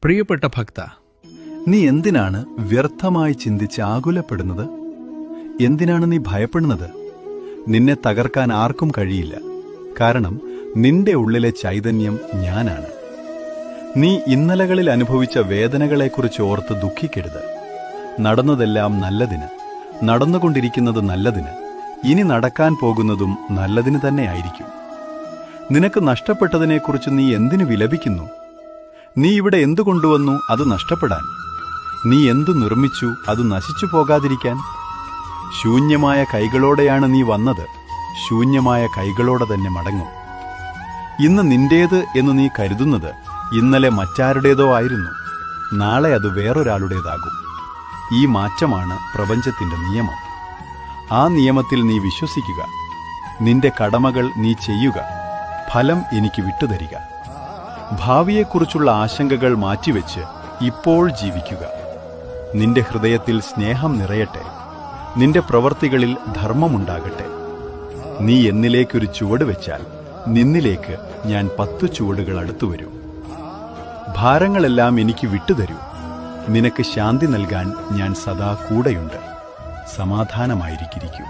പ്രിയപ്പെട്ട ഭക്ത, നീ എന്തിനാണ് വ്യർത്ഥമായി ചിന്തിച്ച് ആകുലപ്പെടുന്നത്? എന്തിനാണ് നീ ഭയപ്പെടുന്നത്? നിന്നെ തകർക്കാൻ ആർക്കും കഴിയില്ല. കാരണം നിന്റെ ഉള്ളിലെ ചൈതന്യം ഞാനാണ്. നീ ഇന്നലകളിൽ അനുഭവിച്ച വേദനകളെക്കുറിച്ച് ഓർത്ത് ദുഃഖിക്കരുത്. നടന്നതെല്ലാം നല്ലതിന്, നടന്നുകൊണ്ടിരിക്കുന്നത് നല്ലതിന്, ഇനി നടക്കാൻ പോകുന്നതും നല്ലതിന് തന്നെയായിരിക്കും. നിനക്ക് നഷ്ടപ്പെട്ടതിനെക്കുറിച്ച് നീ എന്തിനു വിലപിക്കുന്നു? നീ ഇവിടെ എന്തു കൊണ്ടുവന്നു അത് നഷ്ടപ്പെടാൻ? നീ എന്തു നിർമ്മിച്ചു അത് നശിച്ചു പോകാതിരിക്കാൻ? ശൂന്യമായ കൈകളോടെയാണ് നീ വന്നത്, ശൂന്യമായ കൈകളോടെ തന്നെ മടങ്ങും. ഇന്ന് നിന്റേത് എന്ന് നീ കരുതുന്നത് ഇന്നലെ മറ്റാരുടേതോ ആയിരുന്നു. നാളെ അത് വേറൊരാളുടേതാകും. ഈ മാറ്റമാണ് പ്രപഞ്ചത്തിന്റെ നിയമം. ആ നിയമത്തിൽ നീ വിശ്വസിക്കുക. നിന്റെ കടമകൾ നീ ചെയ്യുക. ഫലം എനിക്ക് വിട്ടുതരിക. ഭാവിയെക്കുറിച്ചുള്ള ആശങ്കകൾ മാറ്റിവെച്ച് ഇപ്പോൾ ജീവിക്കുക. നിന്റെ ഹൃദയത്തിൽ സ്നേഹം നിറയട്ടെ. നിന്റെ പ്രവൃത്തികളിൽ ധർമ്മമുണ്ടാകട്ടെ. നീ എന്നിലേക്കൊരു ചുവട് വെച്ചാൽ നിന്നിലേക്ക് ഞാൻ 10 ചുവടുകൾ അടുത്തുവരും. ഭാരങ്ങളെല്ലാം എനിക്ക് വിട്ടുതരൂ. നിനക്ക് ശാന്തി നൽകാൻ ഞാൻ സദാ കൂടെയുണ്ട്. സമാധാനമായിരിക്കൂ.